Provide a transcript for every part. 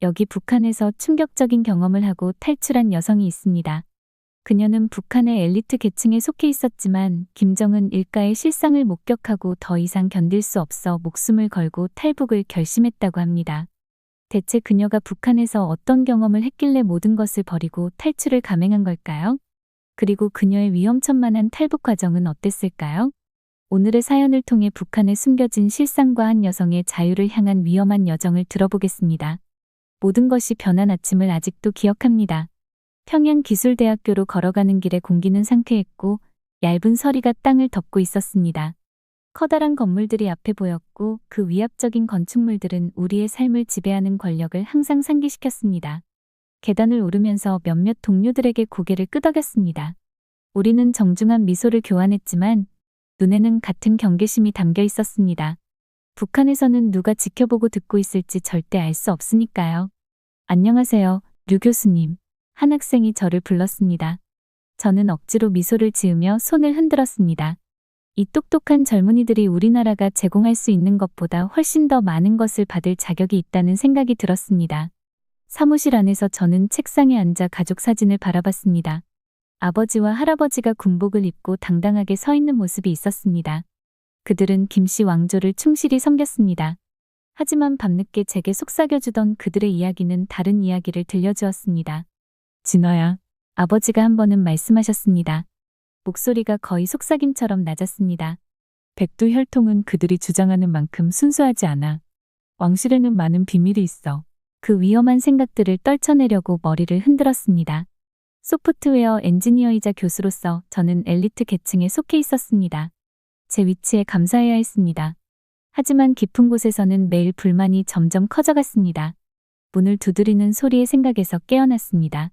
여기 북한에서 충격적인 경험을 하고 탈출한 여성이 있습니다. 그녀는 북한의 엘리트 계층에 속해 있었지만 김정은 일가의 실상을 목격하고 더 이상 견딜 수 없어 목숨을 걸고 탈북을 결심했다고 합니다. 대체 그녀가 북한에서 어떤 경험을 했길래 모든 것을 버리고 탈출을 감행한 걸까요? 그리고 그녀의 위험천만한 탈북 과정은 어땠을까요? 오늘의 사연을 통해 북한에 숨겨진 실상과 한 여성의 자유를 향한 위험한 여정을 들어보겠습니다. 모든 것이 변한 아침을 아직도 기억합니다. 평양기술대학교로 걸어가는 길에 공기는 상쾌했고 얇은 서리가 땅을 덮고 있었습니다. 커다란 건물들이 앞에 보였고 그 위압적인 건축물들은 우리의 삶을 지배하는 권력을 항상 상기시켰습니다. 계단을 오르면서 몇몇 동료들에게 고개를 끄덕였습니다. 우리는 정중한 미소를 교환했지만 눈에는 같은 경계심이 담겨 있었습니다. 북한에서는 누가 지켜보고 듣고 있을지 절대 알 수 없으니까요. 안녕하세요, 류 교수님. 한 학생이 저를 불렀습니다. 저는 억지로 미소를 지으며 손을 흔들었습니다. 이 똑똑한 젊은이들이 우리나라가 제공할 수 있는 것보다 훨씬 더 많은 것을 받을 자격이 있다는 생각이 들었습니다. 사무실 안에서 저는 책상에 앉아 가족 사진을 바라봤습니다. 아버지와 할아버지가 군복을 입고 당당하게 서 있는 모습이 있었습니다. 그들은 김씨 왕조를 충실히 섬겼습니다. 하지만 밤늦게 제게 속삭여주던 그들의 이야기는 다른 이야기를 들려주었습니다. 진화야, 아버지가 한 번은 말씀하셨습니다. 목소리가 거의 속삭임처럼 낮았습니다. 백두 혈통은 그들이 주장하는 만큼 순수하지 않아. 왕실에는 많은 비밀이 있어. 그 위험한 생각들을 떨쳐내려고 머리를 흔들었습니다. 소프트웨어 엔지니어이자 교수로서 저는 엘리트 계층에 속해 있었습니다. 제 위치에 감사해야 했습니다. 하지만 깊은 곳에서는 매일 불만이 점점 커져갔습니다. 문을 두드리는 소리의 생각에서 깨어났습니다.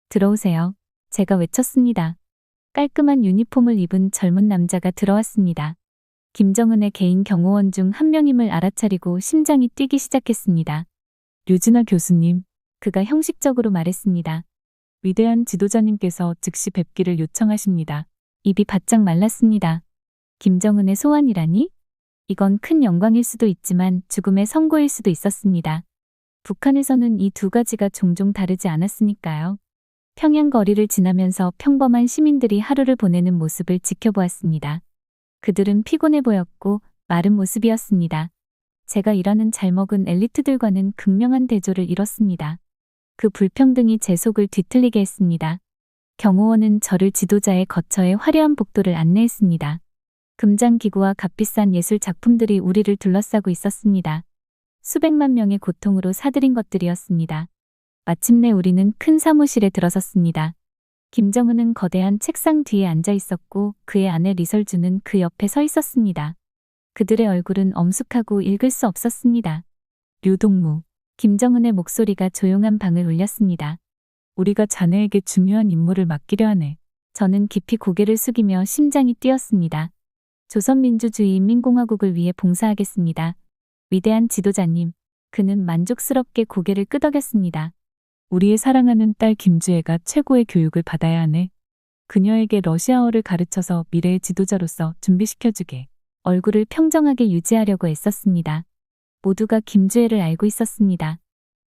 들어오세요. 제가 외쳤습니다. 깔끔한 유니폼을 입은 젊은 남자가 들어왔습니다. 김정은의 개인 경호원 중 한 명임을 알아차리고 심장이 뛰기 시작했습니다. 류진아 교수님, 그가 형식적으로 말했습니다. 위대한 지도자님께서 즉시 뵙기를 요청하십니다. 입이 바짝 말랐습니다. 김정은의 소환이라니? 이건 큰 영광일 수도 있지만 죽음의 선고일 수도 있었습니다. 북한에서는 이 두 가지가 종종 다르지 않았으니까요. 평양 거리를 지나면서 평범한 시민들이 하루를 보내는 모습을 지켜보았습니다. 그들은 피곤해 보였고 마른 모습이었습니다. 제가 일하는 잘 먹은 엘리트들과는 극명한 대조를 이뤘습니다. 그 불평등이 제 속을 뒤틀리게 했습니다. 경호원은 저를 지도자의 거처에 화려한 복도를 안내했습니다. 금장기구와 값비싼 예술 작품들이 우리를 둘러싸고 있었습니다. 수백만 명의 고통으로 사들인 것들이었습니다. 마침내 우리는 큰 사무실에 들어섰습니다. 김정은은 거대한 책상 뒤에 앉아 있었고 그의 아내 리설주는 그 옆에 서 있었습니다. 그들의 얼굴은 엄숙하고 읽을 수 없었습니다. 류동무, 김정은의 목소리가 조용한 방을 울렸습니다. 우리가 자네에게 중요한 임무를 맡기려 하네. 저는 깊이 고개를 숙이며 심장이 뛰었습니다. 조선민주주의인민공화국을 위해 봉사하겠습니다. 위대한 지도자님. 그는 만족스럽게 고개를 끄덕였습니다. 우리의 사랑하는 딸 김주애가 최고의 교육을 받아야 하네. 그녀에게 러시아어를 가르쳐서 미래의 지도자로서 준비시켜주게. 얼굴을 평정하게 유지하려고 애썼습니다. 모두가 김주애를 알고 있었습니다.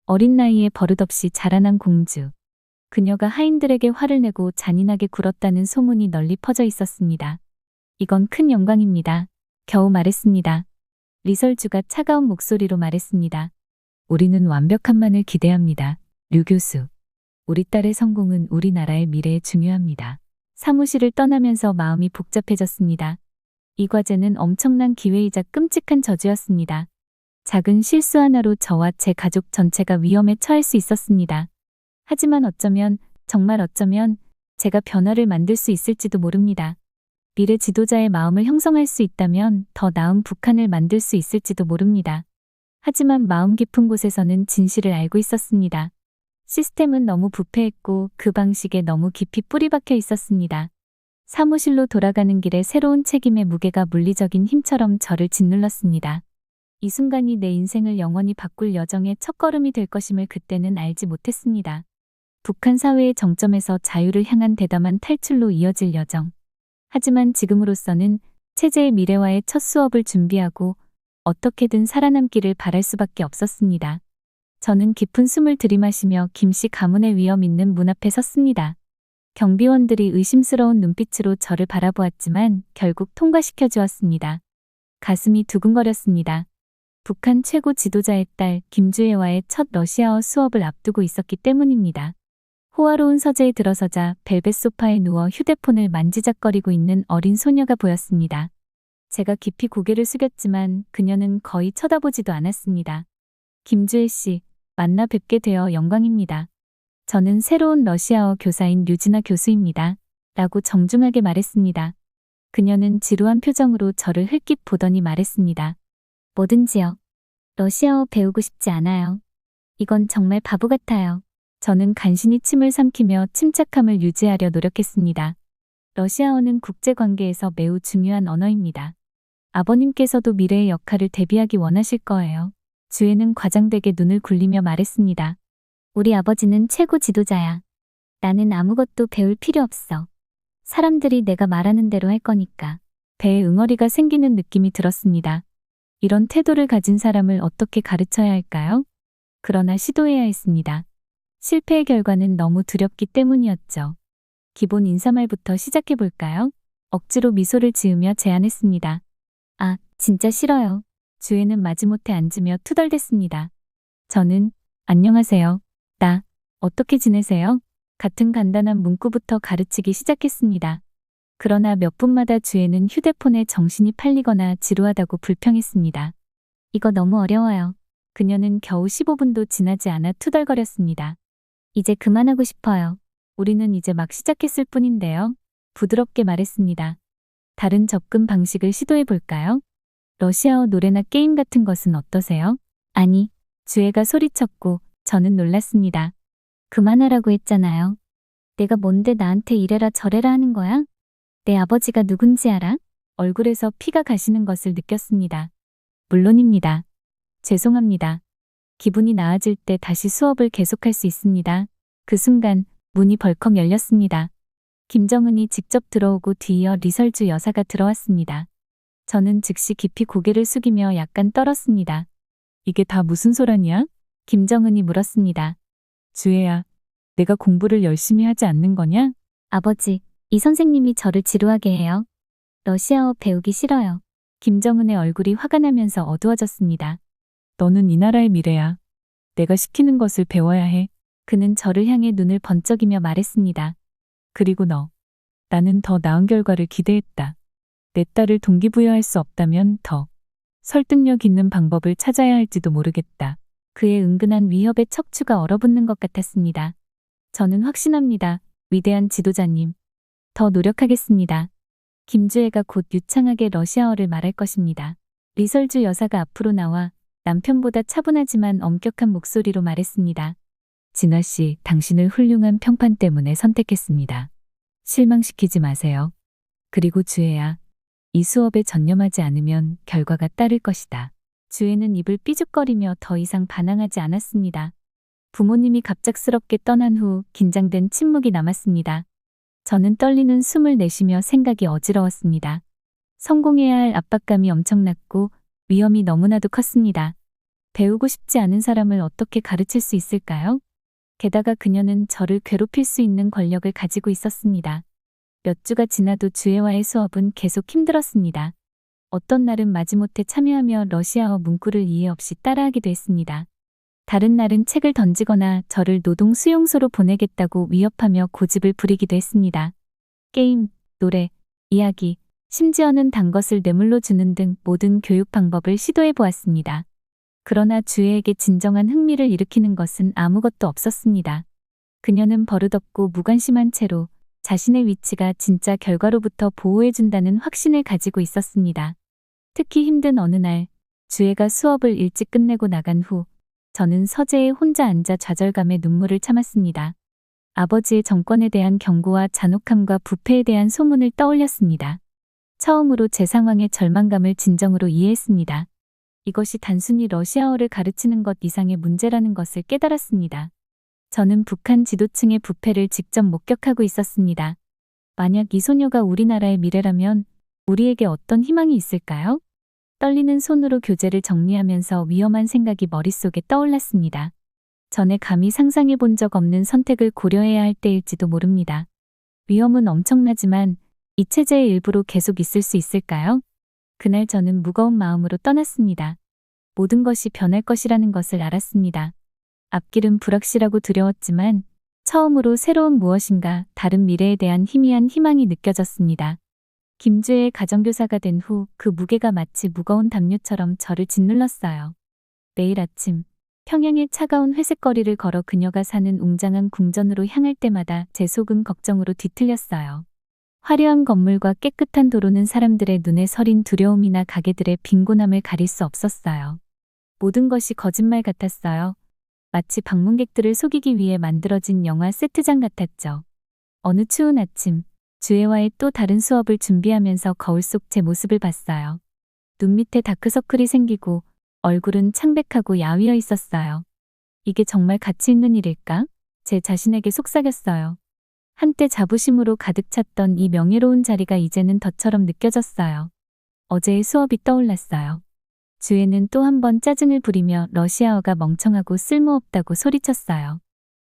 어린 나이에 버릇없이 자라난 공주. 그녀가 하인들에게 화를 내고 잔인하게 굴었다는 소문이 널리 퍼져 있었습니다. 이건 큰 영광입니다. 겨우 말했습니다. 리설주가 차가운 목소리로 말했습니다. 우리는 완벽함만을 기대합니다. 류 교수. 우리 딸의 성공은 우리나라의 미래에 중요합니다. 사무실을 떠나면서 마음이 복잡해졌습니다. 이 과제는 엄청난 기회이자 끔찍한 저주였습니다. 작은 실수 하나로 저와 제 가족 전체가 위험에 처할 수 있었습니다. 하지만 어쩌면, 정말 어쩌면 제가 변화를 만들 수 있을지도 모릅니다. 미래 지도자의 마음을 형성할 수 있다면 더 나은 북한을 만들 수 있을지도 모릅니다. 하지만 마음 깊은 곳에서는 진실을 알고 있었습니다. 시스템은 너무 부패했고 그 방식에 너무 깊이 뿌리박혀 있었습니다. 사무실로 돌아가는 길에 새로운 책임의 무게가 물리적인 힘처럼 저를 짓눌렀습니다. 이 순간이 내 인생을 영원히 바꿀 여정의 첫걸음이 될 것임을 그때는 알지 못했습니다. 북한 사회의 정점에서 자유를 향한 대담한 탈출로 이어질 여정. 하지만 지금으로서는 체제의 미래와의 첫 수업을 준비하고 어떻게든 살아남기를 바랄 수밖에 없었습니다. 저는 깊은 숨을 들이마시며 김씨 가문의 위험 있는 문 앞에 섰습니다. 경비원들이 의심스러운 눈빛으로 저를 바라보았지만 결국 통과시켜 주었습니다. 가슴이 두근거렸습니다. 북한 최고 지도자의 딸 김주혜와의 첫 러시아어 수업을 앞두고 있었기 때문입니다. 호화로운 서재에 들어서자 벨벳 소파에 누워 휴대폰을 만지작거리고 있는 어린 소녀가 보였습니다. 제가 깊이 고개를 숙였지만 그녀는 거의 쳐다보지도 않았습니다. 김주혜 씨, 만나 뵙게 되어 영광입니다. 저는 새로운 러시아어 교사인 류진아 교수입니다. 라고 정중하게 말했습니다. 그녀는 지루한 표정으로 저를 흘낏 보더니 말했습니다. 뭐든지요. 러시아어 배우고 싶지 않아요. 이건 정말 바보 같아요. 저는 간신히 침을 삼키며 침착함을 유지하려 노력했습니다. 러시아어는 국제관계에서 매우 중요한 언어입니다. 아버님께서도 미래의 역할을 대비하기 원하실 거예요. 주혜는 과장되게 눈을 굴리며 말했습니다. 우리 아버지는 최고 지도자야. 나는 아무것도 배울 필요 없어. 사람들이 내가 말하는 대로 할 거니까. 배에 응어리가 생기는 느낌이 들었습니다. 이런 태도를 가진 사람을 어떻게 가르쳐야 할까요? 그러나 시도해야 했습니다. 실패의 결과는 너무 두렵기 때문이었죠. 기본 인사말부터 시작해볼까요? 억지로 미소를 지으며 제안했습니다. 아, 진짜 싫어요. 주혜는 마지못해 앉으며 투덜댔습니다. 저는 안녕하세요. 어떻게 지내세요? 같은 간단한 문구부터 가르치기 시작했습니다. 그러나 몇 분마다 주혜는 휴대폰에 정신이 팔리거나 지루하다고 불평했습니다. 이거 너무 어려워요. 그녀는 겨우 15분도 지나지 않아 투덜거렸습니다. 이제 그만하고 싶어요. 우리는 이제 막 시작했을 뿐인데요. 부드럽게 말했습니다. 다른 접근 방식을 시도해 볼까요? 러시아어 노래나 게임 같은 것은 어떠세요? 아니, 주혜가 소리쳤고 저는 놀랐습니다. 그만하라고 했잖아요. 내가 뭔데 나한테 이래라 저래라 하는 거야? 내 아버지가 누군지 알아? 얼굴에서 피가 가시는 것을 느꼈습니다. 물론입니다. 죄송합니다. 기분이 나아질 때 다시 수업을 계속할 수 있습니다. 그 순간 문이 벌컥 열렸습니다. 김정은이 직접 들어오고 뒤이어 리설주 여사가 들어왔습니다. 저는 즉시 깊이 고개를 숙이며 약간 떨었습니다. 이게 다 무슨 소란이야? 김정은이 물었습니다. 주혜야, 내가 공부를 열심히 하지 않는 거냐? 아버지, 이 선생님이 저를 지루하게 해요. 러시아어 배우기 싫어요. 김정은의 얼굴이 화가 나면서 어두워졌습니다. 너는 이 나라의 미래야. 내가 시키는 것을 배워야 해. 그는 저를 향해 눈을 번쩍이며 말했습니다. 그리고 너. 나는 더 나은 결과를 기대했다. 내 딸을 동기부여할 수 없다면 더 설득력 있는 방법을 찾아야 할지도 모르겠다. 그의 은근한 위협에 척추가 얼어붙는 것 같았습니다. 저는 확신합니다. 위대한 지도자님. 더 노력하겠습니다. 김주혜가 곧 유창하게 러시아어를 말할 것입니다. 리설주 여사가 앞으로 나와 남편보다 차분하지만 엄격한 목소리로 말했습니다. 진아 씨, 당신을 훌륭한 평판 때문에 선택했습니다. 실망시키지 마세요. 그리고 주혜야, 이 수업에 전념하지 않으면 결과가 따를 것이다. 주혜는 입을 삐죽거리며 더 이상 반항하지 않았습니다. 부모님이 갑작스럽게 떠난 후 긴장된 침묵이 남았습니다. 저는 떨리는 숨을 내쉬며 생각이 어지러웠습니다. 성공해야 할 압박감이 엄청났고 위험이 너무나도 컸습니다. 배우고 싶지 않은 사람을 어떻게 가르칠 수 있을까요? 게다가 그녀는 저를 괴롭힐 수 있는 권력을 가지고 있었습니다. 몇 주가 지나도 주혜와의 수업은 계속 힘들었습니다. 어떤 날은 마지못해 참여하며 러시아어 문구를 이해 없이 따라하기도 했습니다. 다른 날은 책을 던지거나 저를 노동 수용소로 보내겠다고 위협하며 고집을 부리기도 했습니다. 게임, 노래, 이야기, 심지어는 단 것을 뇌물로 주는 등 모든 교육 방법을 시도해 보았습니다. 그러나 주혜에게 진정한 흥미를 일으키는 것은 아무것도 없었습니다. 그녀는 버릇없고 무관심한 채로 자신의 위치가 진짜 결과로부터 보호해준다는 확신을 가지고 있었습니다. 특히 힘든 어느 날, 주혜가 수업을 일찍 끝내고 나간 후 저는 서재에 혼자 앉아 좌절감에 눈물을 참았습니다. 아버지의 정권에 대한 경고와 잔혹함과 부패에 대한 소문을 떠올렸습니다. 처음으로 제 상황의 절망감을 진정으로 이해했습니다. 이것이 단순히 러시아어를 가르치는 것 이상의 문제라는 것을 깨달았습니다. 저는 북한 지도층의 부패를 직접 목격하고 있었습니다. 만약 이 소녀가 우리나라의 미래라면 우리에게 어떤 희망이 있을까요? 떨리는 손으로 교재를 정리하면서 위험한 생각이 머릿속에 떠올랐습니다. 전에 감히 상상해 본 적 없는 선택을 고려해야 할 때일지도 모릅니다. 위험은 엄청나지만 이 체제의 일부로 계속 있을 수 있을까요? 그날 저는 무거운 마음으로 떠났습니다. 모든 것이 변할 것이라는 것을 알았습니다. 앞길은 불확실하고 두려웠지만 처음으로 새로운 무엇인가 다른 미래에 대한 희미한 희망이 느껴졌습니다. 김주혜의 가정교사가 된 후 그 무게가 마치 무거운 담요처럼 저를 짓눌렀어요. 매일 아침 평양의 차가운 회색거리를 걸어 그녀가 사는 웅장한 궁전으로 향할 때마다 제 속은 걱정으로 뒤틀렸어요. 화려한 건물과 깨끗한 도로는 사람들의 눈에 서린 두려움이나 가게들의 빈곤함을 가릴 수 없었어요. 모든 것이 거짓말 같았어요. 마치 방문객들을 속이기 위해 만들어진 영화 세트장 같았죠. 어느 추운 아침, 주애와의 또 다른 수업을 준비하면서 거울 속 제 모습을 봤어요. 눈 밑에 다크서클이 생기고 얼굴은 창백하고 야위어 있었어요. 이게 정말 가치 있는 일일까? 제 자신에게 속삭였어요. 한때 자부심으로 가득 찼던 이 명예로운 자리가 이제는 덫처럼 느껴졌어요. 어제의 수업이 떠올랐어요. 주애는 또 한 번 짜증을 부리며 러시아어가 멍청하고 쓸모없다고 소리쳤어요.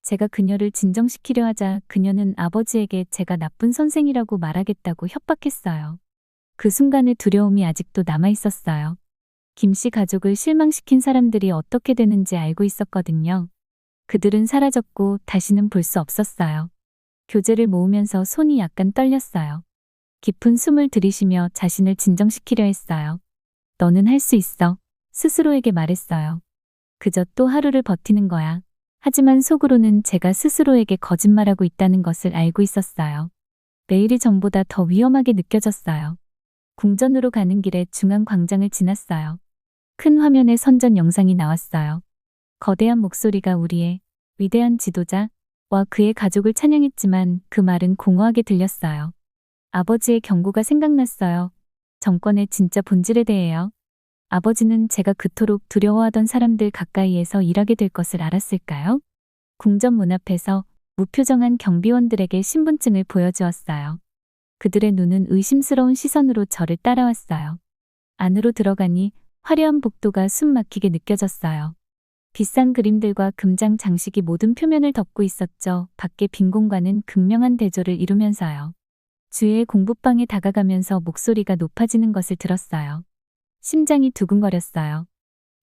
제가 그녀를 진정시키려 하자 그녀는 아버지에게 제가 나쁜 선생이라고 말하겠다고 협박했어요. 그 순간의 두려움이 아직도 남아있었어요. 김씨 가족을 실망시킨 사람들이 어떻게 되는지 알고 있었거든요. 그들은 사라졌고 다시는 볼 수 없었어요. 교재를 모으면서 손이 약간 떨렸어요. 깊은 숨을 들이쉬며 자신을 진정시키려 했어요. 너는 할 수 있어. 스스로에게 말했어요. 그저 또 하루를 버티는 거야. 하지만 속으로는 제가 스스로에게 거짓말하고 있다는 것을 알고 있었어요. 매일이 전보다 더 위험하게 느껴졌어요. 궁전으로 가는 길에 중앙 광장을 지났어요. 큰 화면에 선전 영상이 나왔어요. 거대한 목소리가 우리의 위대한 지도자와 그의 가족을 찬양했지만 그 말은 공허하게 들렸어요. 아버지의 경고가 생각났어요. 정권의 진짜 본질에 대해요. 아버지는 제가 그토록 두려워하던 사람들 가까이에서 일하게 될 것을 알았을까요? 궁전 문 앞에서 무표정한 경비원들에게 신분증을 보여주었어요. 그들의 눈은 의심스러운 시선으로 저를 따라왔어요. 안으로 들어가니 화려한 복도가 숨 막히게 느껴졌어요. 비싼 그림들과 금장 장식이 모든 표면을 덮고 있었죠. 밖의 빈 공간은 극명한 대조를 이루면서요. 주위의 공부방에 다가가면서 목소리가 높아지는 것을 들었어요. 심장이 두근거렸어요.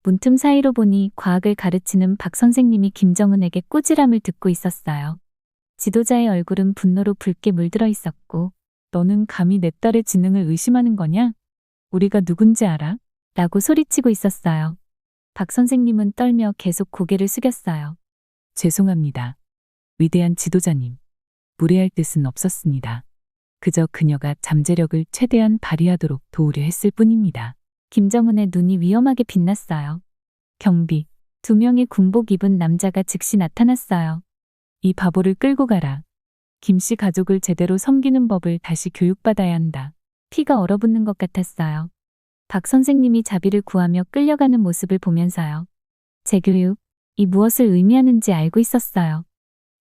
문틈 사이로 보니 과학을 가르치는 박 선생님이 김정은에게 꾸지람을 듣고 있었어요. 지도자의 얼굴은 분노로 붉게 물들어 있었고, 너는 감히 내 딸의 지능을 의심하는 거냐? 우리가 누군지 알아? 라고 소리치고 있었어요. 박 선생님은 떨며 계속 고개를 숙였어요. 죄송합니다. 위대한 지도자님. 무례할 뜻은 없었습니다. 그저 그녀가 잠재력을 최대한 발휘하도록 도우려 했을 뿐입니다. 김정은의 눈이 위험하게 빛났어요. 경비. 2명의 군복 입은 남자가 즉시 나타났어요. 이 바보를 끌고 가라. 김씨 가족을 제대로 섬기는 법을 다시 교육받아야 한다. 피가 얼어붙는 것 같았어요. 박 선생님이 자비를 구하며 끌려가는 모습을 보면서요. 재교육, 이 무엇을 의미하는지 알고 있었어요.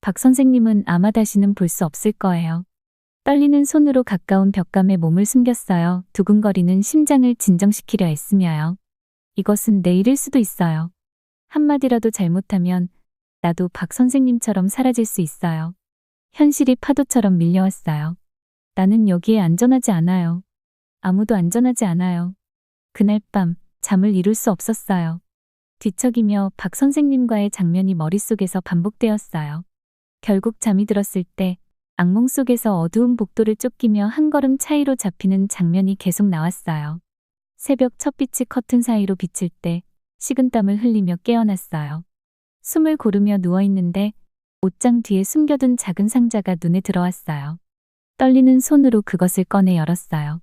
박 선생님은 아마 다시는 볼 수 없을 거예요. 떨리는 손으로 가까운 벽감에 몸을 숨겼어요. 두근거리는 심장을 진정시키려 애쓰며요. 이것은 내일일 수도 있어요. 한마디라도 잘못하면 나도 박 선생님처럼 사라질 수 있어요. 현실이 파도처럼 밀려왔어요. 나는 여기에 안전하지 않아요. 아무도 안전하지 않아요. 그날 밤 잠을 이룰 수 없었어요. 뒤척이며 박 선생님과의 장면이 머릿속에서 반복되었어요. 결국 잠이 들었을 때 악몽 속에서 어두운 복도를 쫓기며 한 걸음 차이로 잡히는 장면이 계속 나왔어요. 새벽 첫빛이 커튼 사이로 비칠 때 식은땀을 흘리며 깨어났어요. 숨을 고르며 누워있는데 옷장 뒤에 숨겨둔 작은 상자가 눈에 들어왔어요. 떨리는 손으로 그것을 꺼내 열었어요.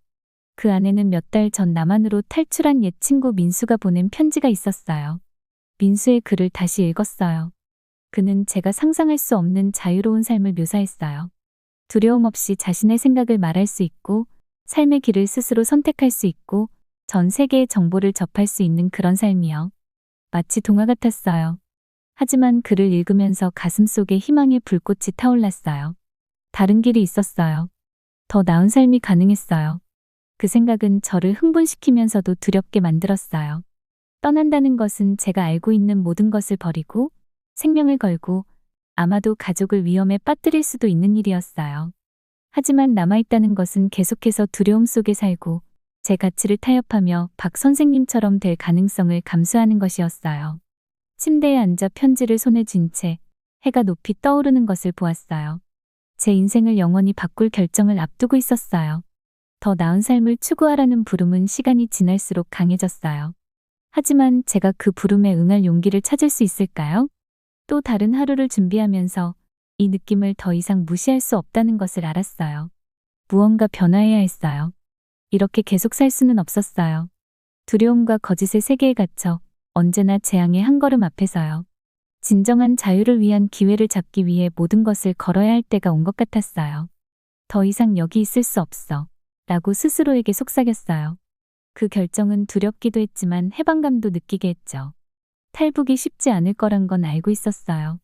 그 안에는 몇 달 전 남한으로 탈출한 옛 친구 민수가 보낸 편지가 있었어요. 민수의 글을 다시 읽었어요. 그는 제가 상상할 수 없는 자유로운 삶을 묘사했어요. 두려움 없이 자신의 생각을 말할 수 있고, 삶의 길을 스스로 선택할 수 있고, 전 세계의 정보를 접할 수 있는 그런 삶이요. 마치 동화 같았어요. 하지만 글을 읽으면서 가슴속에 희망의 불꽃이 타올랐어요. 다른 길이 있었어요. 더 나은 삶이 가능했어요. 그 생각은 저를 흥분시키면서도 두렵게 만들었어요. 떠난다는 것은 제가 알고 있는 모든 것을 버리고 생명을 걸고 아마도 가족을 위험에 빠뜨릴 수도 있는 일이었어요. 하지만 남아있다는 것은 계속해서 두려움 속에 살고 제 가치를 타협하며 박 선생님처럼 될 가능성을 감수하는 것이었어요. 침대에 앉아 편지를 손에 쥔 채 해가 높이 떠오르는 것을 보았어요. 제 인생을 영원히 바꿀 결정을 앞두고 있었어요. 더 나은 삶을 추구하라는 부름은 시간이 지날수록 강해졌어요. 하지만 제가 그 부름에 응할 용기를 찾을 수 있을까요? 또 다른 하루를 준비하면서 이 느낌을 더 이상 무시할 수 없다는 것을 알았어요. 무언가 변화해야 했어요. 이렇게 계속 살 수는 없었어요. 두려움과 거짓의 세계에 갇혀 언제나 재앙의 한 걸음 앞에서요. 진정한 자유를 위한 기회를 잡기 위해 모든 것을 걸어야 할 때가 온 것 같았어요. 더 이상 여기 있을 수 없어. 라고 스스로에게 속삭였어요. 그 결정은 두렵기도 했지만 해방감도 느끼게 했죠. 탈북이 쉽지 않을 거란 건 알고 있었어요.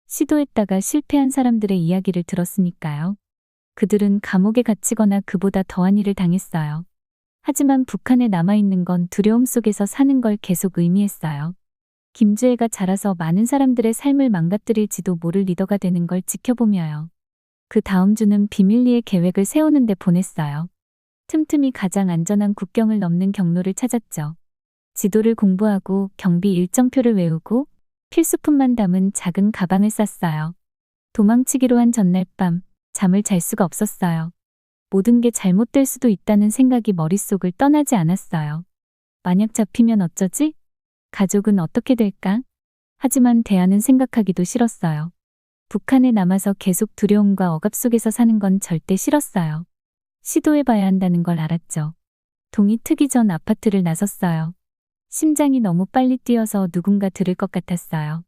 시도했다가 실패한 사람들의 이야기를 들었으니까요. 그들은 감옥에 갇히거나 그보다 더한 일을 당했어요. 하지만 북한에 남아있는 건 두려움 속에서 사는 걸 계속 의미했어요. 김주혜가 자라서 많은 사람들의 삶을 망가뜨릴지도 모를 리더가 되는 걸 지켜보며요. 그 다음 주는 비밀리에 계획을 세우는 데 보냈어요. 틈틈이 가장 안전한 국경을 넘는 경로를 찾았죠. 지도를 공부하고 경비 일정표를 외우고 필수품만 담은 작은 가방을 쌌어요. 도망치기로 한 전날 밤 잠을 잘 수가 없었어요. 모든 게 잘못될 수도 있다는 생각이 머릿속을 떠나지 않았어요. 만약 잡히면 어쩌지? 가족은 어떻게 될까? 하지만 대안은 생각하기도 싫었어요. 북한에 남아서 계속 두려움과 억압 속에서 사는 건 절대 싫었어요. 시도해봐야 한다는 걸 알았죠. 동이 트기 전 아파트를 나섰어요. 심장이 너무 빨리 뛰어서 누군가 들을 것 같았어요.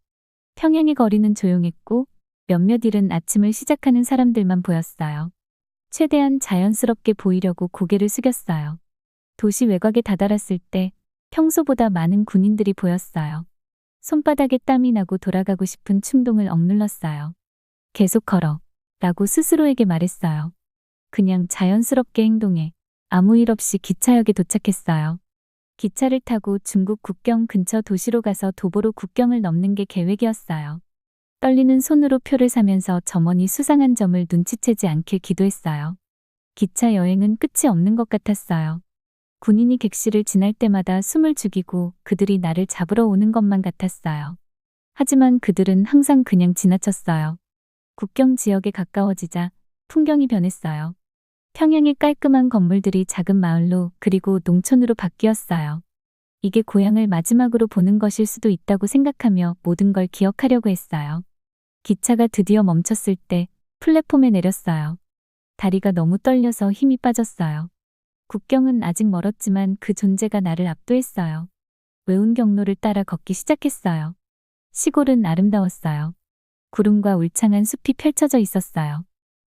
평양의 거리는 조용했고 몇몇 일은 아침을 시작하는 사람들만 보였어요. 최대한 자연스럽게 보이려고 고개를 숙였어요. 도시 외곽에 다다랐을 때 평소보다 많은 군인들이 보였어요. 손바닥에 땀이 나고 돌아가고 싶은 충동을 억눌렀어요. 계속 걸어. 라고 스스로에게 말했어요. 그냥 자연스럽게 행동해. 아무 일 없이 기차역에 도착했어요. 기차를 타고 중국 국경 근처 도시로 가서 도보로 국경을 넘는 게 계획이었어요. 떨리는 손으로 표를 사면서 점원이 수상한 점을 눈치채지 않길 기도했어요. 기차 여행은 끝이 없는 것 같았어요. 군인이 객실을 지날 때마다 숨을 죽이고 그들이 나를 잡으러 오는 것만 같았어요. 하지만 그들은 항상 그냥 지나쳤어요. 국경 지역에 가까워지자 풍경이 변했어요. 평양의 깔끔한 건물들이 작은 마을로 그리고 농촌으로 바뀌었어요. 이게 고향을 마지막으로 보는 것일 수도 있다고 생각하며 모든 걸 기억하려고 했어요. 기차가 드디어 멈췄을 때 플랫폼에 내렸어요. 다리가 너무 떨려서 힘이 빠졌어요. 국경은 아직 멀었지만 그 존재가 나를 압도했어요. 외운 경로를 따라 걷기 시작했어요. 시골은 아름다웠어요. 구름과 울창한 숲이 펼쳐져 있었어요.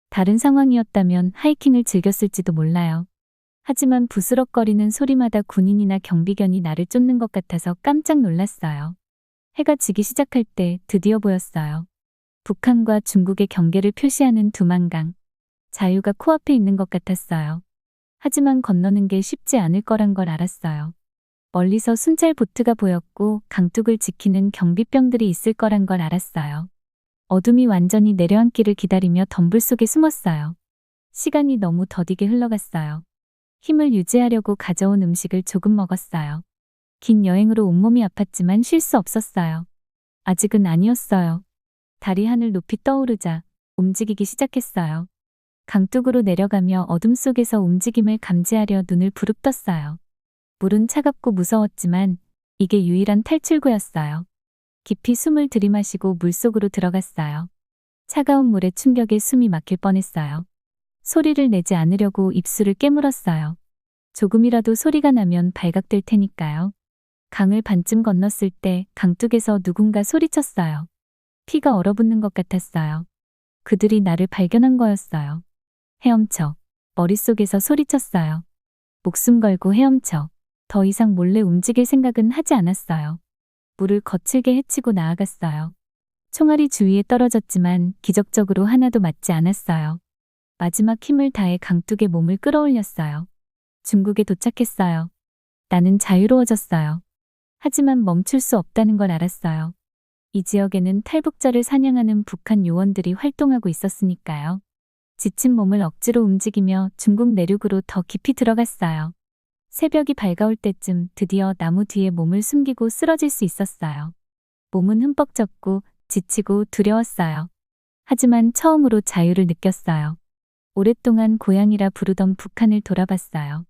다른 상황이었다면 하이킹을 즐겼을지도 몰라요. 하지만 부스럭거리는 소리마다 군인이나 경비견이 나를 쫓는 것 같아서 깜짝 놀랐어요. 해가 지기 시작할 때 드디어 보였어요. 북한과 중국의 경계를 표시하는 두만강. 자유가 코앞에 있는 것 같았어요. 하지만 건너는 게 쉽지 않을 거란 걸 알았어요. 멀리서 순찰 보트가 보였고 강둑을 지키는 경비병들이 있을 거란 걸 알았어요. 어둠이 완전히 내려앉기를 기다리며 덤불 속에 숨었어요. 시간이 너무 더디게 흘러갔어요. 힘을 유지하려고 가져온 음식을 조금 먹었어요. 긴 여행으로 온몸이 아팠지만 쉴 수 없었어요. 아직은 아니었어요. 달이 하늘 높이 떠오르자 움직이기 시작했어요. 강둑으로 내려가며 어둠 속에서 움직임을 감지하려 눈을 부릅떴어요. 물은 차갑고 무서웠지만 이게 유일한 탈출구였어요. 깊이 숨을 들이마시고 물속으로 들어갔어요. 차가운 물의 충격에 숨이 막힐 뻔했어요. 소리를 내지 않으려고 입술을 깨물었어요. 조금이라도 소리가 나면 발각될 테니까요. 강을 반쯤 건넜을 때 강둑에서 누군가 소리쳤어요. 피가 얼어붙는 것 같았어요. 그들이 나를 발견한 거였어요. 헤엄쳐. 머릿속에서 소리쳤어요. 목숨 걸고 헤엄쳐. 더 이상 몰래 움직일 생각은 하지 않았어요. 물을 거칠게 헤치고 나아갔어요. 총알이 주위에 떨어졌지만 기적적으로 하나도 맞지 않았어요. 마지막 힘을 다해 강둑에 몸을 끌어올렸어요. 중국에 도착했어요. 나는 자유로워졌어요. 하지만 멈출 수 없다는 걸 알았어요. 이 지역에는 탈북자를 사냥하는 북한 요원들이 활동하고 있었으니까요. 지친 몸을 억지로 움직이며 중국 내륙으로 더 깊이 들어갔어요. 새벽이 밝아올 때쯤 드디어 나무 뒤에 몸을 숨기고 쓰러질 수 있었어요. 몸은 흠뻑 젖고 지치고 두려웠어요. 하지만 처음으로 자유를 느꼈어요. 오랫동안 고향이라 부르던 북한을 돌아봤어요.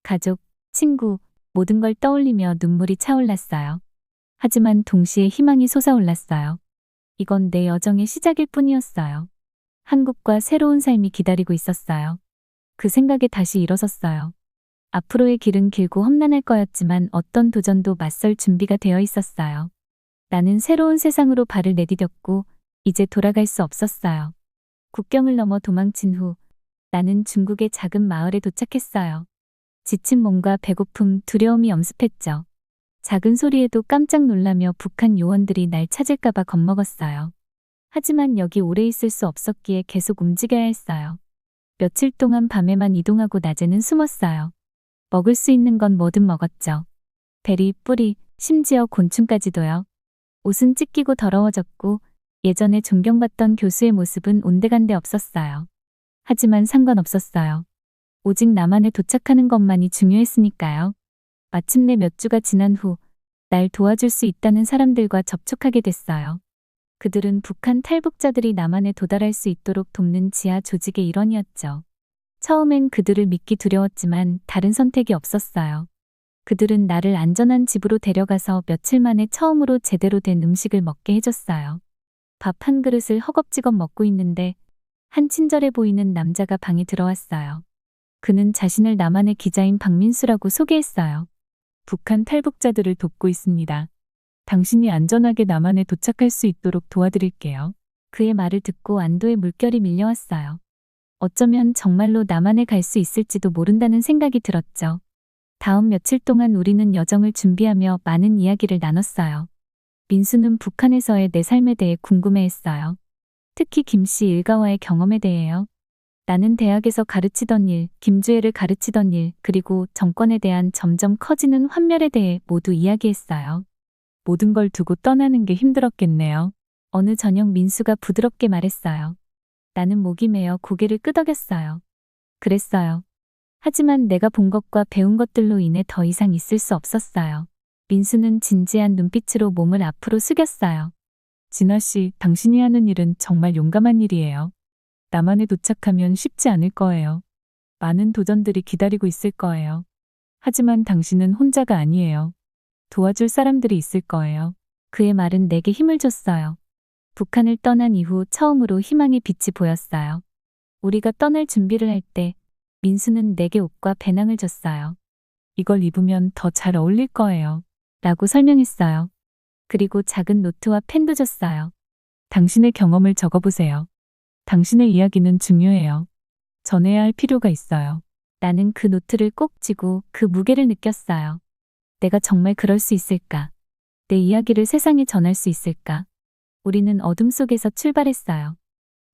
가족, 친구, 모든 걸 떠올리며 눈물이 차올랐어요. 하지만 동시에 희망이 솟아올랐어요. 이건 내 여정의 시작일 뿐이었어요. 한국과 새로운 삶이 기다리고 있었어요. 그 생각에 다시 일어섰어요. 앞으로의 길은 길고 험난할 거였지만 어떤 도전도 맞설 준비가 되어 있었어요. 나는 새로운 세상으로 발을 내디뎠고 이제 돌아갈 수 없었어요. 국경을 넘어 도망친 후 나는 중국의 작은 마을에 도착했어요. 지친 몸과 배고픔, 두려움이 엄습했죠. 작은 소리에도 깜짝 놀라며 북한 요원들이 날 찾을까봐 겁먹었어요. 하지만 여기 오래 있을 수 없었기에 계속 움직여야 했어요. 며칠 동안 밤에만 이동하고 낮에는 숨었어요. 먹을 수 있는 건 뭐든 먹었죠. 베리, 뿌리, 심지어 곤충까지도요. 옷은 찢기고 더러워졌고 예전에 존경받던 교수의 모습은 온데간데 없었어요. 하지만 상관없었어요. 오직 남한에 도착하는 것만이 중요했으니까요. 마침내 몇 주가 지난 후 날 도와줄 수 있다는 사람들과 접촉하게 됐어요. 그들은 북한 탈북자들이 남한에 도달할 수 있도록 돕는 지하 조직의 일원이었죠. 처음엔 그들을 믿기 두려웠지만 다른 선택이 없었어요. 그들은 나를 안전한 집으로 데려가서 며칠 만에 처음으로 제대로 된 음식을 먹게 해줬어요. 밥 한 그릇을 허겁지겁 먹고 있는데 한 친절해 보이는 남자가 방에 들어왔어요. 그는 자신을 남한의 기자인 박민수라고 소개했어요. 북한 탈북자들을 돕고 있습니다. 당신이 안전하게 남한에 도착할 수 있도록 도와드릴게요. 그의 말을 듣고 안도의 물결이 밀려왔어요. 어쩌면 정말로 남한에 갈 수 있을지도 모른다는 생각이 들었죠. 다음 며칠 동안 우리는 여정을 준비하며 많은 이야기를 나눴어요. 민수는 북한에서의 내 삶에 대해 궁금해했어요. 특히 김씨 일가와의 경험에 대해요. 나는 대학에서 가르치던 일, 김주혜를 가르치던 일, 그리고 정권에 대한 점점 커지는 환멸에 대해 모두 이야기했어요. 모든 걸 두고 떠나는 게 힘들었겠네요. 어느 저녁 민수가 부드럽게 말했어요. 나는 목이 메어 고개를 끄덕였어요. 그랬어요. 하지만 내가 본 것과 배운 것들로 인해 더 이상 있을 수 없었어요. 민수는 진지한 눈빛으로 몸을 앞으로 숙였어요. 진아 씨, 당신이 하는 일은 정말 용감한 일이에요. 남한에 도착하면 쉽지 않을 거예요. 많은 도전들이 기다리고 있을 거예요. 하지만 당신은 혼자가 아니에요. 도와줄 사람들이 있을 거예요. 그의 말은 내게 힘을 줬어요. 북한을 떠난 이후 처음으로 희망의 빛이 보였어요. 우리가 떠날 준비를 할 때 민수는 내게 옷과 배낭을 줬어요. 이걸 입으면 더 잘 어울릴 거예요. 라고 설명했어요. 그리고 작은 노트와 펜도 줬어요. 당신의 경험을 적어보세요. 당신의 이야기는 중요해요. 전해야 할 필요가 있어요. 나는 그 노트를 꼭 쥐고 그 무게를 느꼈어요. 내가 정말 그럴 수 있을까? 내 이야기를 세상에 전할 수 있을까? 우리는 어둠 속에서 출발했어요.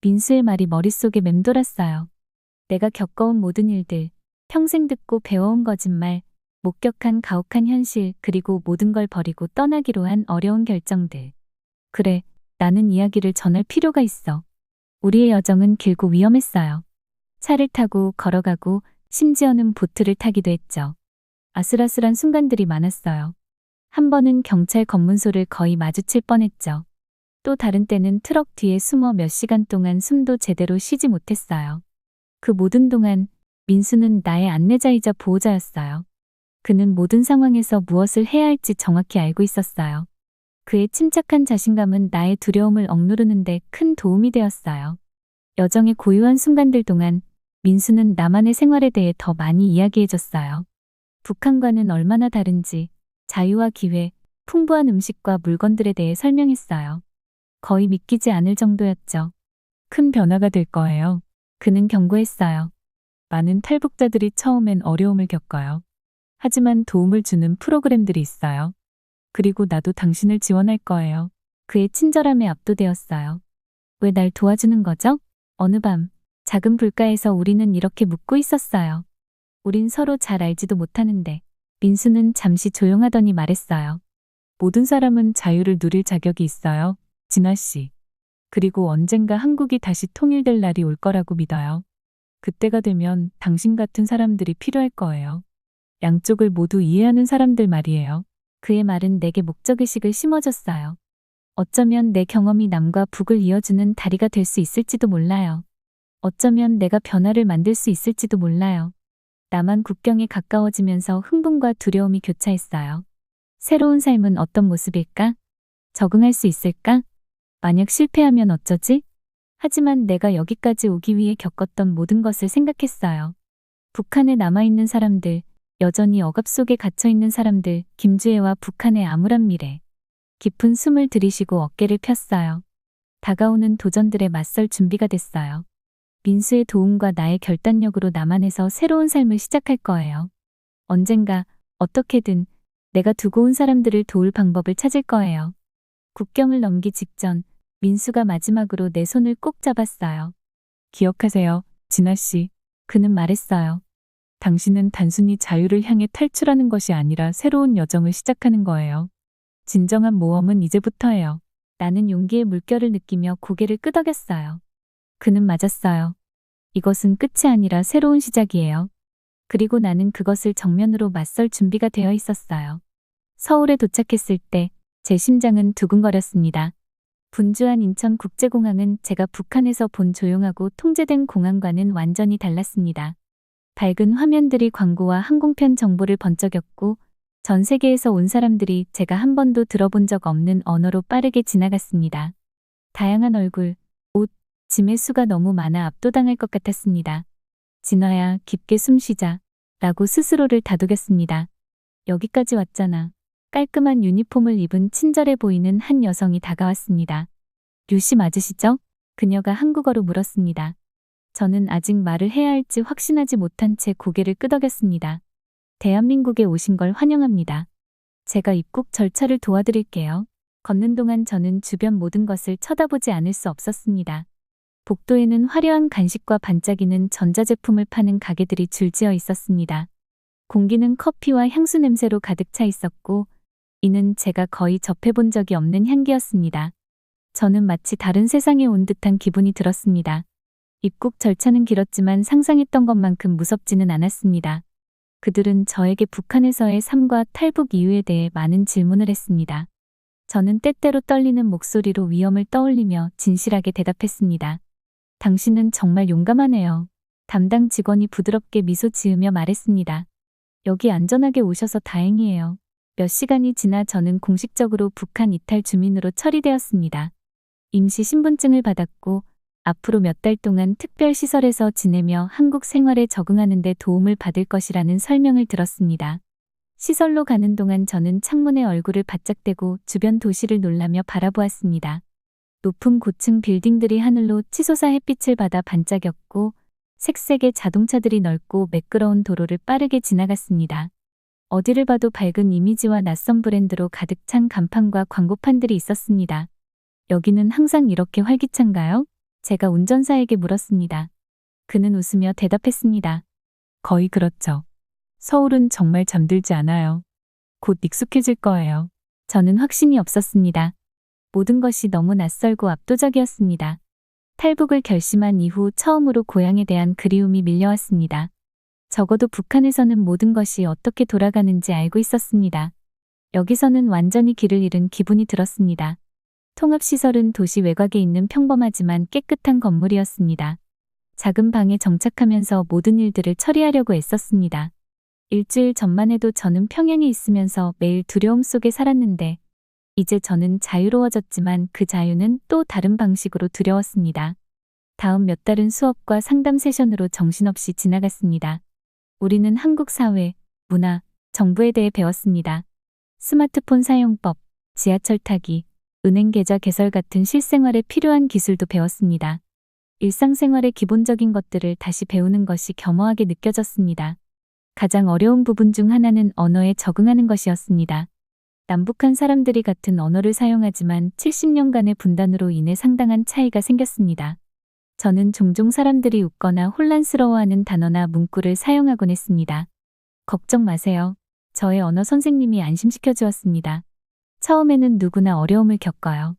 민수의 말이 머릿속에 맴돌았어요. 내가 겪어온 모든 일들, 평생 듣고 배워온 거짓말, 목격한 가혹한 현실, 그리고 모든 걸 버리고 떠나기로 한 어려운 결정들. 그래, 나는 이야기를 전할 필요가 있어. 우리의 여정은 길고 위험했어요. 차를 타고 걸어가고 심지어는 보트를 타기도 했죠. 아슬아슬한 순간들이 많았어요. 한 번은 경찰 검문소를 거의 마주칠 뻔했죠. 또 다른 때는 트럭 뒤에 숨어 몇 시간 동안 숨도 제대로 쉬지 못했어요. 그 모든 동안 민수는 나의 안내자이자 보호자였어요. 그는 모든 상황에서 무엇을 해야 할지 정확히 알고 있었어요. 그의 침착한 자신감은 나의 두려움을 억누르는데 큰 도움이 되었어요. 여정의 고요한 순간들 동안 민수는 나만의 생활에 대해 더 많이 이야기해줬어요. 북한과는 얼마나 다른지, 자유와 기회, 풍부한 음식과 물건들에 대해 설명했어요. 거의 믿기지 않을 정도였죠. 큰 변화가 될 거예요. 그는 경고했어요. 많은 탈북자들이 처음엔 어려움을 겪어요. 하지만 도움을 주는 프로그램들이 있어요. 그리고 나도 당신을 지원할 거예요. 그의 친절함에 압도되었어요. 왜 날 도와주는 거죠? 어느 밤, 작은 불가에서 우리는 이렇게 묻고 있었어요. 우린 서로 잘 알지도 못하는데. 민수는 잠시 조용하더니 말했어요. 모든 사람은 자유를 누릴 자격이 있어요. 진아 씨. 그리고 언젠가 한국이 다시 통일될 날이 올 거라고 믿어요. 그때가 되면 당신 같은 사람들이 필요할 거예요. 양쪽을 모두 이해하는 사람들 말이에요. 그의 말은 내게 목적의식을 심어줬어요. 어쩌면 내 경험이 남과 북을 이어주는 다리가 될 수 있을지도 몰라요. 어쩌면 내가 변화를 만들 수 있을지도 몰라요. 남한 국경에 가까워지면서 흥분과 두려움이 교차했어요. 새로운 삶은 어떤 모습일까? 적응할 수 있을까? 만약 실패하면 어쩌지? 하지만 내가 여기까지 오기 위해 겪었던 모든 것을 생각했어요. 북한에 남아있는 사람들, 여전히 억압 속에 갇혀있는 사람들, 김주애와 북한의 암울한 미래. 깊은 숨을 들이쉬고 어깨를 폈어요. 다가오는 도전들에 맞설 준비가 됐어요. 민수의 도움과 나의 결단력으로 남한에서 새로운 삶을 시작할 거예요. 언젠가, 어떻게든 내가 두고 온 사람들을 도울 방법을 찾을 거예요. 국경을 넘기 직전, 민수가 마지막으로 내 손을 꼭 잡았어요. 기억하세요, 진아 씨. 그는 말했어요. 당신은 단순히 자유를 향해 탈출하는 것이 아니라 새로운 여정을 시작하는 거예요. 진정한 모험은 이제부터예요. 나는 용기의 물결을 느끼며 고개를 끄덕였어요. 그는 맞았어요. 이것은 끝이 아니라 새로운 시작이에요. 그리고 나는 그것을 정면으로 맞설 준비가 되어 있었어요. 서울에 도착했을 때 제 심장은 두근거렸습니다. 분주한 인천국제공항은 제가 북한에서 본 조용하고 통제된 공항과는 완전히 달랐습니다. 밝은 화면들이 광고와 항공편 정보를 번쩍였고 전 세계에서 온 사람들이 제가 한 번도 들어본 적 없는 언어로 빠르게 지나갔습니다. 다양한 얼굴, 옷, 짐의 수가 너무 많아 압도당할 것 같았습니다. 진아야, 깊게 숨 쉬자 라고 스스로를 다독였습니다. 여기까지 왔잖아. 깔끔한 유니폼을 입은 친절해 보이는 한 여성이 다가왔습니다. 류씨 맞으시죠? 그녀가 한국어로 물었습니다. 저는 아직 말을 해야 할지 확신하지 못한 채 고개를 끄덕였습니다. 대한민국에 오신 걸 환영합니다. 제가 입국 절차를 도와드릴게요. 걷는 동안 저는 주변 모든 것을 쳐다보지 않을 수 없었습니다. 복도에는 화려한 간식과 반짝이는 전자제품을 파는 가게들이 줄지어 있었습니다. 공기는 커피와 향수 냄새로 가득 차 있었고 이는 제가 거의 접해본 적이 없는 향기였습니다. 저는 마치 다른 세상에 온 듯한 기분이 들었습니다. 입국 절차는 길었지만 상상했던 것만큼 무섭지는 않았습니다. 그들은 저에게 북한에서의 삶과 탈북 이유에 대해 많은 질문을 했습니다. 저는 때때로 떨리는 목소리로 위험을 떠올리며 진실하게 대답했습니다. 당신은 정말 용감하네요. 담당 직원이 부드럽게 미소 지으며 말했습니다. 여기 안전하게 오셔서 다행이에요. 몇 시간이 지나 저는 공식적으로 북한 이탈 주민으로 처리되었습니다. 임시 신분증을 받았고 앞으로 몇 달 동안 특별시설에서 지내며 한국 생활에 적응하는 데 도움을 받을 것이라는 설명을 들었습니다. 시설로 가는 동안 저는 창문에 얼굴을 바짝 대고 주변 도시를 놀라며 바라보았습니다. 높은 고층 빌딩들이 하늘로 치솟아 햇빛을 받아 반짝였고 색색의 자동차들이 넓고 매끄러운 도로를 빠르게 지나갔습니다. 어디를 봐도 밝은 이미지와 낯선 브랜드로 가득 찬 간판과 광고판들이 있었습니다. 여기는 항상 이렇게 활기찬가요? 제가 운전사에게 물었습니다. 그는 웃으며 대답했습니다. 거의 그렇죠. 서울은 정말 잠들지 않아요. 곧 익숙해질 거예요. 저는 확신이 없었습니다. 모든 것이 너무 낯설고 압도적이었습니다. 탈북을 결심한 이후 처음으로 고향에 대한 그리움이 밀려왔습니다. 적어도 북한에서는 모든 것이 어떻게 돌아가는지 알고 있었습니다. 여기서는 완전히 길을 잃은 기분이 들었습니다. 통합시설은 도시 외곽에 있는 평범하지만 깨끗한 건물이었습니다. 작은 방에 정착하면서 모든 일들을 처리하려고 애썼습니다. 일주일 전만 해도 저는 평양에 있으면서 매일 두려움 속에 살았는데 이제 저는 자유로워졌지만 그 자유는 또 다른 방식으로 두려웠습니다. 다음 몇 달은 수업과 상담 세션으로 정신없이 지나갔습니다. 우리는 한국 사회, 문화, 정부에 대해 배웠습니다. 스마트폰 사용법, 지하철 타기, 은행 계좌 개설 같은 실생활에 필요한 기술도 배웠습니다. 일상생활의 기본적인 것들을 다시 배우는 것이 겸허하게 느껴졌습니다. 가장 어려운 부분 중 하나는 언어에 적응하는 것이었습니다. 남북한 사람들이 같은 언어를 사용하지만 70년간의 분단으로 인해 상당한 차이가 생겼습니다. 저는 종종 사람들이 웃거나 혼란스러워하는 단어나 문구를 사용하곤 했습니다. 걱정 마세요. 저의 언어 선생님이 안심시켜 주었습니다. 처음에는 누구나 어려움을 겪어요.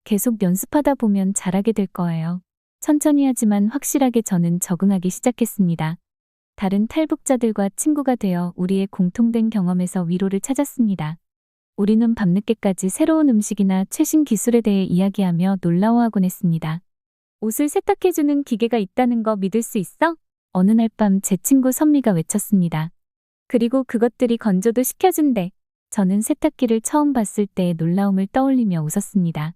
계속 연습하다 보면 잘하게 될 거예요. 천천히 하지만 확실하게 저는 적응하기 시작했습니다. 다른 탈북자들과 친구가 되어 우리의 공통된 경험에서 위로를 찾았습니다. 우리는 밤늦게까지 새로운 음식이나 최신 기술에 대해 이야기하며 놀라워하곤 했습니다. 옷을 세탁해주는 기계가 있다는 거 믿을 수 있어? 어느 날 밤 제 친구 선미가 외쳤습니다. 그리고 그것들이 건조도 시켜준대. 저는 세탁기를 처음 봤을 때의 놀라움을 떠올리며 웃었습니다.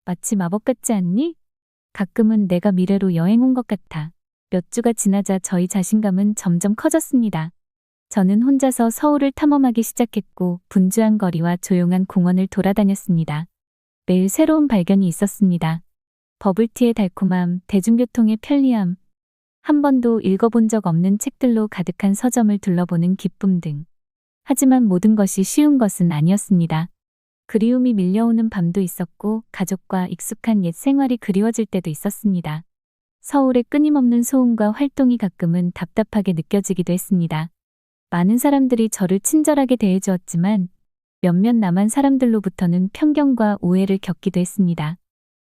마치 마법 같지 않니? 가끔은 내가 미래로 여행 온 것 같아. 몇 주가 지나자 저희 자신감은 점점 커졌습니다. 저는 혼자서 서울을 탐험하기 시작했고 분주한 거리와 조용한 공원을 돌아다녔습니다. 매일 새로운 발견이 있었습니다. 버블티의 달콤함, 대중교통의 편리함, 한 번도 읽어본 적 없는 책들로 가득한 서점을 둘러보는 기쁨 등. 하지만 모든 것이 쉬운 것은 아니었습니다. 그리움이 밀려오는 밤도 있었고 가족과 익숙한 옛 생활이 그리워질 때도 있었습니다. 서울의 끊임없는 소음과 활동이 가끔은 답답하게 느껴지기도 했습니다. 많은 사람들이 저를 친절하게 대해주었지만 몇몇 남한 사람들로부터는 편견과 오해를 겪기도 했습니다.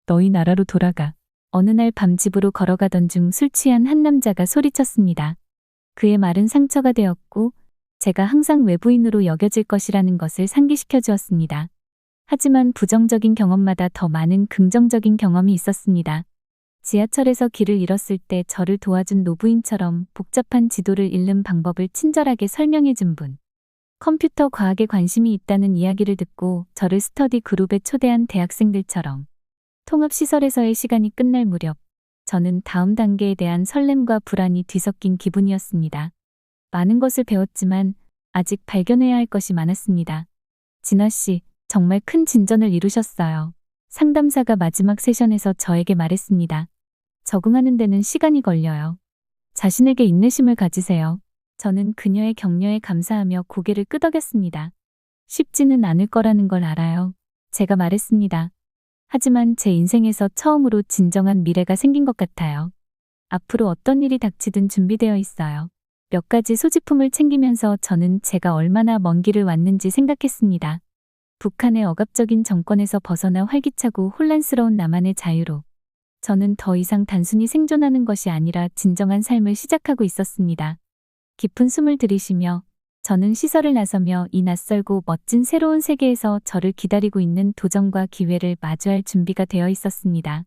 너희 나라로 돌아가. 어느 날 밤 집으로 걸어가던 중 술 취한 한 남자가 소리쳤습니다. 그의 말은 상처가 되었고 제가 항상 외부인으로 여겨질 것이라는 것을 상기시켜 주었습니다. 하지만 부정적인 경험마다 더 많은 긍정적인 경험이 있었습니다. 지하철에서 길을 잃었을 때 저를 도와준 노부인처럼 복잡한 지도를 잃는 방법을 친절하게 설명해 준 분. 컴퓨터 과학에 관심이 있다는 이야기를 듣고 저를 스터디 그룹에 초대한 대학생들처럼. 통합시설에서의 시간이 끝날 무렵 저는 다음 단계에 대한 설렘과 불안이 뒤섞인 기분이었습니다. 많은 것을 배웠지만 아직 발견해야 할 것이 많았습니다. 진아 씨, 정말 큰 진전을 이루셨어요. 상담사가 마지막 세션에서 저에게 말했습니다. 적응하는 데는 시간이 걸려요. 자신에게 인내심을 가지세요. 저는 그녀의 격려에 감사하며 고개를 끄덕였습니다. 쉽지는 않을 거라는 걸 알아요. 제가 말했습니다. 하지만 제 인생에서 처음으로 진정한 미래가 생긴 것 같아요. 앞으로 어떤 일이 닥치든 준비되어 있어요. 몇 가지 소지품을 챙기면서 저는 제가 얼마나 먼 길을 왔는지 생각했습니다. 북한의 억압적인 정권에서 벗어나 활기차고 혼란스러운 남한의 자유로 저는 더 이상 단순히 생존하는 것이 아니라 진정한 삶을 시작하고 있었습니다. 깊은 숨을 들이쉬며 저는 시설을 나서며 이 낯설고 멋진 새로운 세계에서 저를 기다리고 있는 도전과 기회를 마주할 준비가 되어 있었습니다.